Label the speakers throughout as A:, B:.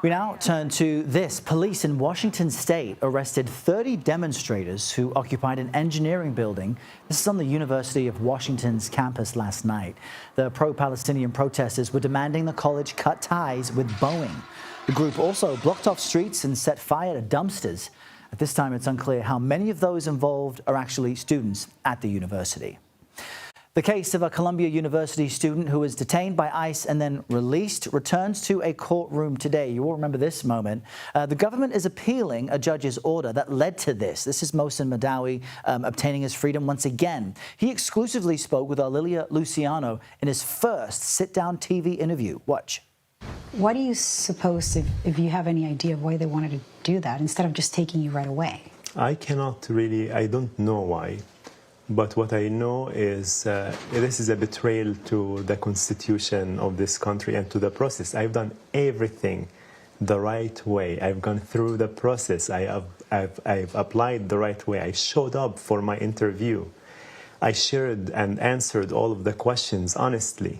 A: We now turn to this. Police in Washington state arrested 30 demonstrators who occupied an engineering building. This is on the University of Washington's campus last night. The pro-Palestinian protesters were demanding the college cut ties with Boeing. The group also blocked off streets and set fire to dumpsters. At this time, it's unclear how many of those involved are actually students at the university. The case of a Columbia University student who was detained by ICE and then released returns to a courtroom today. You all remember this moment. The government is appealing a judge's order that led to this. This is Mohsen Madawi obtaining his freedom once again. He exclusively spoke with Lilia Luciano in his first sit-down TV interview. Watch.
B: What do you suppose, if you have any idea of why they wanted to do that instead of just taking you right away?
C: I don't know why. But what I know is this is a betrayal to the Constitution of this country and to the process. I've done everything the right way. I've gone through the process. I've applied the right way. I showed up for my interview. I shared and answered all of the questions honestly.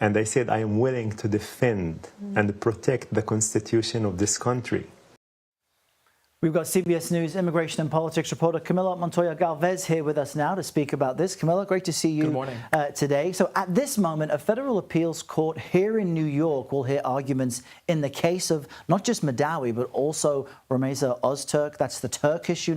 C: And I said I am willing to defend and protect the Constitution of this country.
A: We've got CBS News immigration and politics reporter Camilo Montoya-Galvez here with us now to speak about this. Camilo, great to see you.
D: Good morning.
A: Today. So at this moment, a federal appeals court here in New York will hear arguments in the case of not just Madawi, but also Rameza Öztürk. That's the Turkish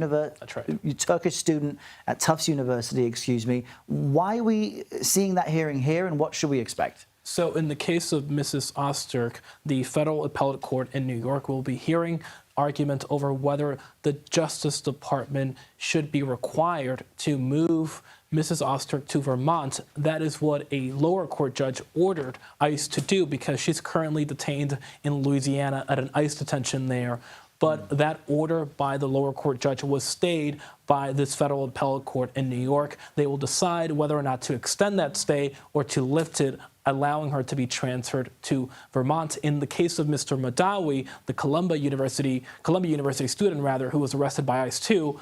A: Turkish student at Tufts University, excuse me. Why are we seeing that hearing here, and what should we expect?
D: So in the case of Mrs. Öztürk, the federal appellate court in New York will be hearing argument over whether the Justice Department should be required to move Mrs. Öztürk to Vermont. That is what a lower court judge ordered ICE to do because she's currently detained in Louisiana at an ICE detention there. But that order by the lower court judge was stayed by this federal appellate court in New York. They will decide whether or not to extend that stay or to lift it, allowing her to be transferred to Vermont. In the case of Mr. Madawi, the Columbia University student, who was arrested by ICE too,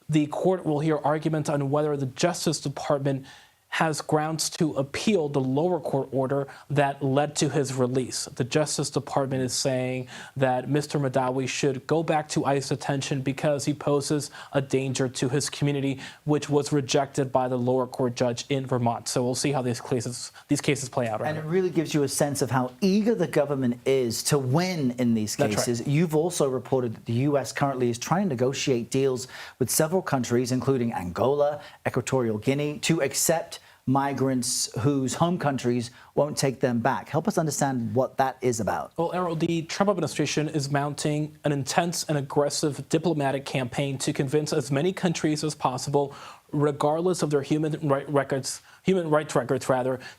D: the court will hear argument on whether the Justice Department has grounds to appeal the lower court order that led to his release. The Justice Department is saying that Mr. Madawi should go back to ICE detention because he poses a danger to his community, which was rejected by the lower court judge in Vermont. So we'll see how these cases play out.
A: And it really gives you a sense of how eager the government is to win in these cases.
D: That's right.
A: You've also reported that the U.S. currently is trying to negotiate deals with several countries, including Angola, Equatorial Guinea, to accept migrants whose home countries won't take them back. Help us understand what that is about.
D: Well, Errol, the Trump administration is mounting an intense and aggressive diplomatic campaign to convince as many countries as possible, regardless of their human rights records,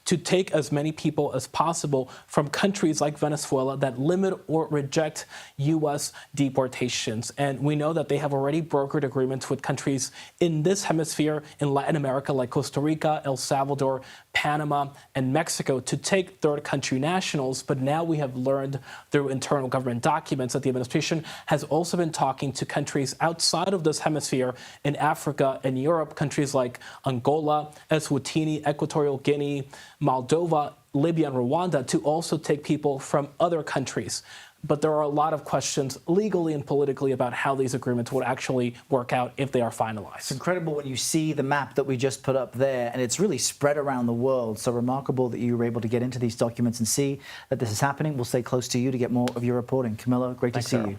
D: to take as many people as possible from countries like Venezuela that limit or reject U.S. deportations. And we know that they have already brokered agreements with countries in this hemisphere in Latin America like Costa Rica, El Salvador, Panama, and Mexico to take third country nationals. But now we have learned through internal government documents that the administration has also been talking to countries outside of this hemisphere in Africa and Europe, countries like Angola, Eswatini, Equatorial Guinea, Moldova, Libya, and Rwanda to also take people from other countries. But there are a lot of questions legally and politically about how these agreements would actually work out if they are finalized.
A: It's incredible when you see the map that we just put up there, and it's really spread around the world. So remarkable that you were able to get into these documents and see that this is happening. We'll stay close to you to get more of your reporting. Camilo, great to see you.